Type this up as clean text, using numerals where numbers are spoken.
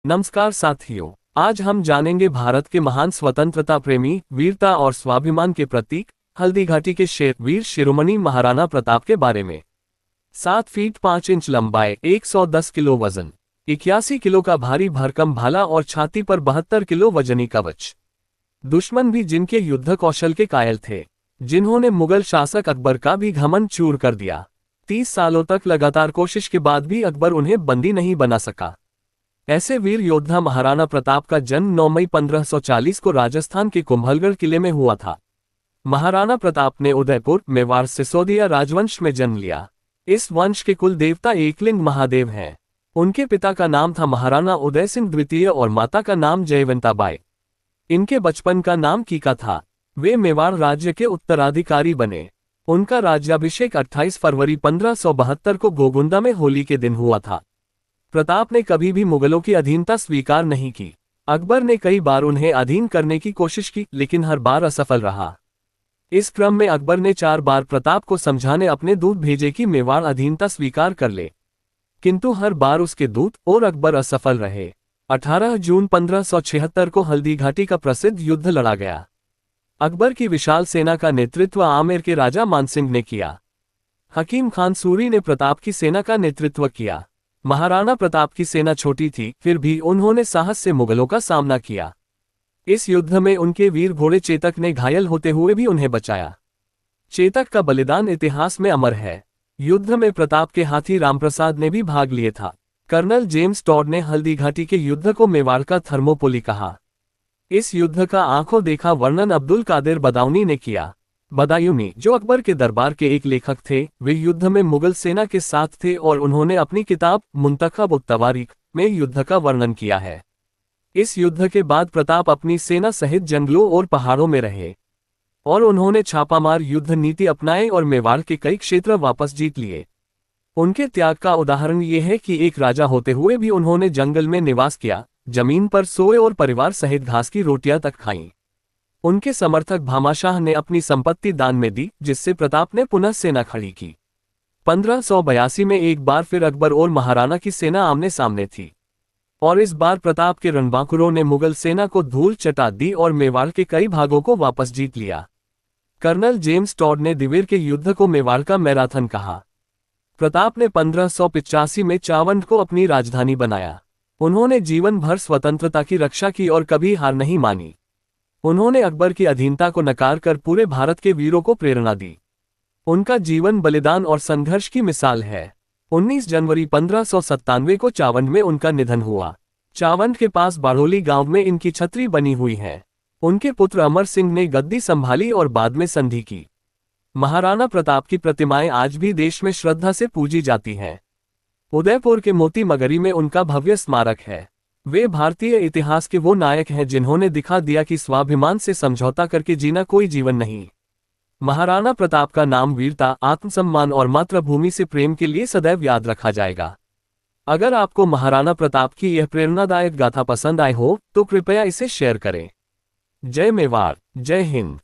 नमस्कार साथियों, आज हम जानेंगे भारत के महान स्वतंत्रता प्रेमी, वीरता और स्वाभिमान के प्रतीक हल्दीघाटी के शेर वीर शिरोमणि महाराणा प्रताप के बारे में। 7 फीट 5 इंच लंबाई, 110 किलो वजन, 81 किलो का भारी भरकम भाला और छाती पर 72 किलो वजनी कवच। दुश्मन भी जिनके युद्ध कौशल के कायल थे, जिन्होंने मुगल शासक अकबर का भी घमंड चूर कर दिया। 30 सालों तक लगातार कोशिश के बाद भी अकबर उन्हें बंदी नहीं बना सका। ऐसे वीर योद्धा महाराणा प्रताप का जन्म 9 मई 1540 को राजस्थान के कुंभलगढ़ किले में हुआ था। महाराणा प्रताप ने उदयपुर, मेवाड़ सिसोदिया राजवंश में जन्म लिया। इस वंश के कुल देवता एकलिंग महादेव हैं। उनके पिता का नाम था महाराणा उदय सिंह द्वितीय और माता का नाम जयवंताबाई। इनके बचपन का नाम कीका था। वे मेवाड़ राज्य के उत्तराधिकारी बने। उनका राज्याभिषेक 28 फरवरी 1572 को गोगुंदा में होली के दिन हुआ था। प्रताप ने कभी भी मुगलों की अधीनता स्वीकार नहीं की। अकबर ने कई बार उन्हें अधीन करने की कोशिश की, लेकिन हर बार असफल रहा। इस क्रम में अकबर ने 4 बार प्रताप को समझाने अपने दूत भेजे कि मेवाड़ अधीनता स्वीकार कर ले, किंतु हर बार उसके दूत और अकबर असफल रहे। 18 जून 1576 को हल्दीघाटी का प्रसिद्ध युद्ध लड़ा गया। अकबर की विशाल सेना का नेतृत्व आमेर के राजा मानसिंह ने किया। हकीम खान सूरी ने प्रताप की सेना का नेतृत्व किया। महाराणा प्रताप की सेना छोटी थी, फिर भी उन्होंने साहस से मुगलों का सामना किया। इस युद्ध में उनके वीर घोड़े चेतक ने घायल होते हुए भी उन्हें बचाया। चेतक का बलिदान इतिहास में अमर है। युद्ध में प्रताप के हाथी रामप्रसाद ने भी भाग लिए था। कर्नल जेम्स टॉड ने हल्दीघाटी के युद्ध को मेवाड़ का थर्मोपोली कहा। इस युद्ध का आंखों देखा वर्णन अब्दुल कादिर बदायूनी ने किया। बदायूनी, जो अकबर के दरबार के एक लेखक थे, वे युद्ध में मुगल सेना के साथ थे और उन्होंने अपनी किताब मुंतखब-उत-तवारीख में युद्ध का वर्णन किया है। इस युद्ध के बाद प्रताप अपनी सेना सहित जंगलों और पहाड़ों में रहे और उन्होंने छापामार युद्ध नीति अपनाई और मेवाड़ के कई क्षेत्र वापस जीत लिए। उनके त्याग का उदाहरण ये है कि एक राजा होते हुए भी उन्होंने जंगल में निवास किया, जमीन पर सोए और परिवार सहित घास की रोटियां तक खाईं। उनके समर्थक भामाशाह ने अपनी संपत्ति दान में दी, जिससे प्रताप ने पुनः सेना खड़ी की। 1582 में एक बार फिर अकबर और महाराणा की सेना आमने सामने थी और इस बार प्रताप के रणबांकुरों ने मुगल सेना को धूल चटा दी और मेवाड़ के कई भागों को वापस जीत लिया। कर्नल जेम्स टॉड ने दिवेर के युद्ध को मेवाड़ का मैराथन कहा। प्रताप ने 1585 में चावंड को अपनी राजधानी बनाया। उन्होंने जीवन भर स्वतंत्रता की रक्षा की और कभी हार नहीं मानी। उन्होंने अकबर की अधीनता को नकार कर पूरे भारत के वीरों को प्रेरणा दी। उनका जीवन बलिदान और संघर्ष की मिसाल है। 19 जनवरी 1597 को चावंड में उनका निधन हुआ। चावंड के पास बाढ़ोली गांव में इनकी छतरी बनी हुई है। उनके पुत्र अमर सिंह ने गद्दी संभाली और बाद में संधि की। महाराणा प्रताप की प्रतिमाएं आज भी देश में श्रद्धा से पूजी जाती हैं। उदयपुर के मोती मगरी में उनका भव्य स्मारक है। वे भारतीय इतिहास के वो नायक हैं जिन्होंने दिखा दिया कि स्वाभिमान से समझौता करके जीना कोई जीवन नहीं। महाराणा प्रताप का नाम वीरता, आत्मसम्मान और मातृभूमि से प्रेम के लिए सदैव याद रखा जाएगा। अगर आपको महाराणा प्रताप की यह प्रेरणादायक गाथा पसंद आई हो तो कृपया इसे शेयर करें। जय मेवाड़, जय हिंद।